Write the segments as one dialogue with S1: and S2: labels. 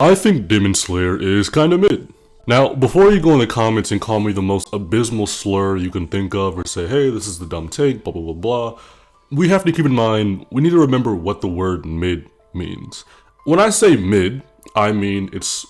S1: I think Demon Slayer is kinda mid. Now, before you go in the comments and call me the most abysmal slur you can think of or say, hey, this is the dumb take, blah blah blah blah, we have to keep in mind, we need to remember what the word mid means. When I say mid, I mean it's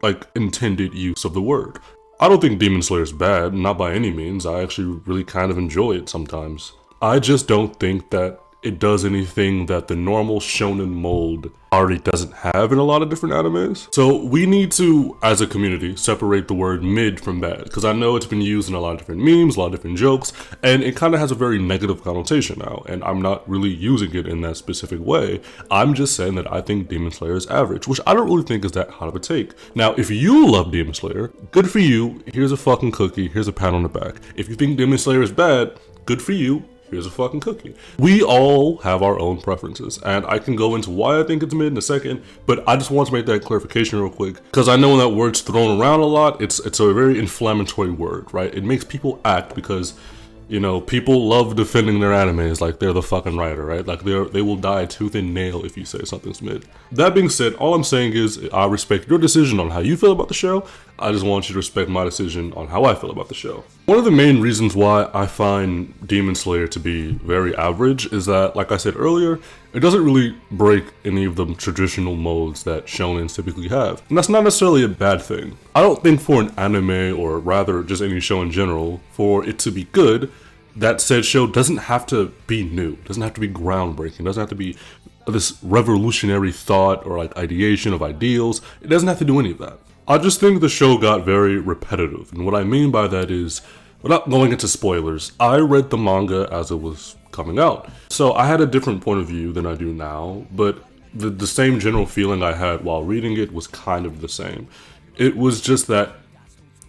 S1: like intended use of the word. I don't think Demon Slayer is bad, not by any means. I actually really kind of enjoy it sometimes. I just don't think that it does anything that the normal shonen mold already doesn't have in a lot of different animes. So we need to, as a community, separate the word mid from bad, because I know it's been used in a lot of different memes, a lot of different jokes, and it kind of has a very negative connotation now, and I'm not really using it in that specific way. I'm just saying that I think Demon Slayer is average, which I don't really think is that hot of a take. Now, if you love Demon Slayer, good for you. Here's a fucking cookie, here's a pat on the back. If you think Demon Slayer is bad, good for you. Here's a fucking cookie. We all have our own preferences, and I can go into why I think it's mid in a second, but I just want to make that clarification real quick, because I know when that word's thrown around a lot, it's a very inflammatory word, right? It makes people act because, you know, people love defending their animes like they're the fucking writer, right? Like they will die tooth and nail if you say something's mid. That being said, all I'm saying is I respect your decision on how you feel about the show. I just want you to respect my decision on how I feel about the show. One of the main reasons why I find Demon Slayer to be very average is that, like I said earlier, it doesn't really break any of the traditional molds that shonens typically have. And that's not necessarily a bad thing. I don't think for an anime, or rather just any show in general, for it to be good, that said show doesn't have to be new, doesn't have to be groundbreaking, doesn't have to be this revolutionary thought or like ideation of ideals. It doesn't have to do any of that. I just think the show got very repetitive, and what I mean by that is, without going into spoilers, I read the manga as it was coming out, so I had a different point of view than I do now, but the same general feeling I had while reading it was kind of the same. It was just that,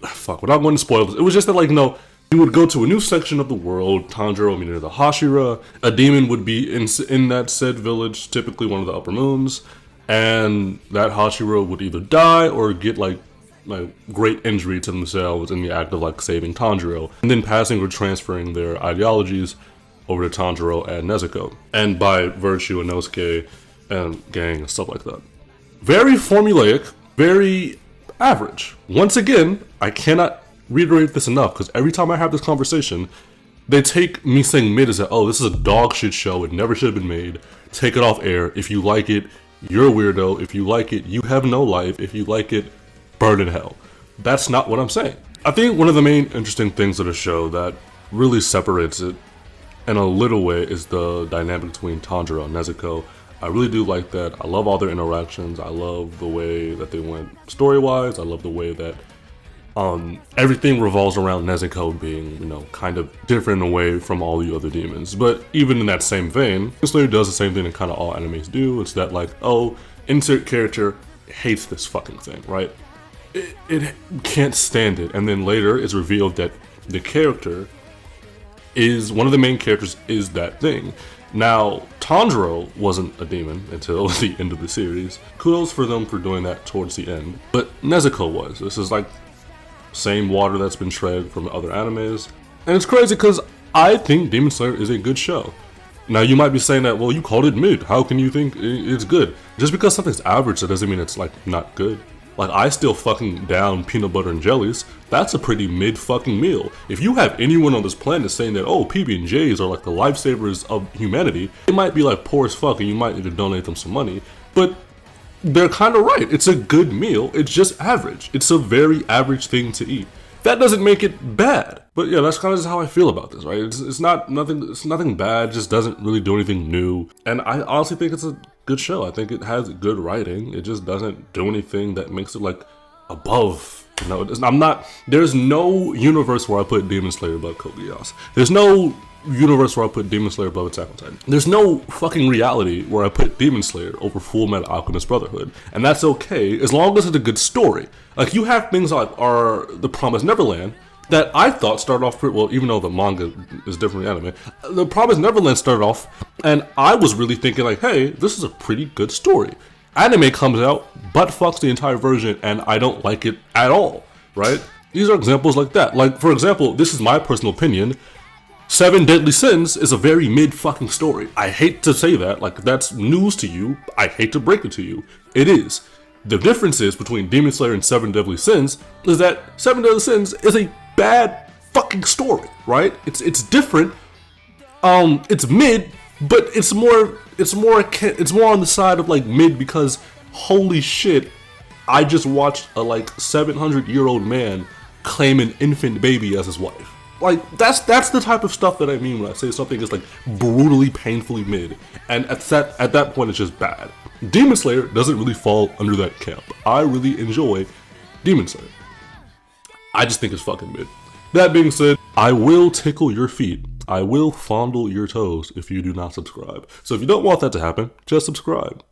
S1: without going into spoilers, it was just that, like, no, you would go to a new section of the world, Tanjiro, meaning the Hashira, a demon would be in that said village, typically one of the upper moons, and that Hashira would either die or get like great injury to themselves in the act of like saving Tanjiro, and then passing or transferring their ideologies over to Tanjiro and Nezuko, and by virtue of Inosuke and gang and stuff like that. Very formulaic, very average. Once again, I cannot reiterate this enough, because every time I have this conversation, they take me saying mid as that, oh, this is a dog shit show, it never should have been made, take it off air, if you like it, you're a weirdo, if you like it, you have no life, if you like it, burn in hell. That's not what I'm saying. I think one of the main interesting things of the show that really separates it in a little way is the dynamic between Tanjiro and Nezuko. I really do like that. I love all their interactions. I love the way that they went story-wise. I love the way that everything revolves around Nezuko being, you know, kind of different away from all the other demons. But even in that same vein, Slayer does the same thing that kind of all animes do. It's that, like, oh, insert character hates this fucking thing, right? It can't stand it, and then later it's revealed that the character is, one of the main characters is that thing. Now, Tanjiro wasn't a demon until the end of the series. Kudos for them for doing that towards the end. But Nezuko was. This is like same water that's been tread from other animes. And it's crazy because I think Demon Slayer is a good show. Now you might be saying that, well, you called it mid. How can you think it's good? Just because something's average, that doesn't mean it's like not good. Like, I still fucking down peanut butter and jellies. That's a pretty mid fucking meal. If you have anyone on this planet saying that, oh, PB&Js are like the lifesavers of humanity, it might be like poor as fuck and you might need to donate them some money. But they're kind of right. It's a good meal. It's just average. It's a very average thing to eat. That doesn't make it bad. But yeah, that's kind of just how I feel about this, right? It's nothing bad. It just doesn't really do anything new. And I honestly think it's a good show. I think it has good writing. It just doesn't do anything that makes it like above. You know, there's no universe where I put Demon Slayer above Code Geass. There's no universe where I put Demon Slayer above Attack on Titan. There's no fucking reality where I put Demon Slayer over Full Metal Alchemist Brotherhood. And that's okay, as long as it's a good story. Like, you have things like The Promised Neverland, that I thought started off pretty well, even though the manga is different than anime. The Promised Neverland started off, and I was really thinking like, hey, this is a pretty good story. Anime comes out, butt fucks the entire version, and I don't like it at all, right? These are examples like that. Like, for example, this is my personal opinion, Seven Deadly Sins is a very mid fucking story. I hate to say that, like, that's news to you. I hate to break it to you. It is. The difference is between Demon Slayer and Seven Deadly Sins is that Seven Deadly Sins is a bad fucking story, right? It's different. It's mid, but it's more on the side of like mid because holy shit, I just watched a like 700-year-old man claim an infant baby as his wife. Like that's the type of stuff that I mean when I say something is like brutally, painfully mid, and at that point it's just bad. Demon Slayer doesn't really fall under that camp. I really enjoy Demon Slayer. I just think it's fucking mid. That being said, I will tickle your feet. I will fondle your toes if you do not subscribe. So if you don't want that to happen, just subscribe.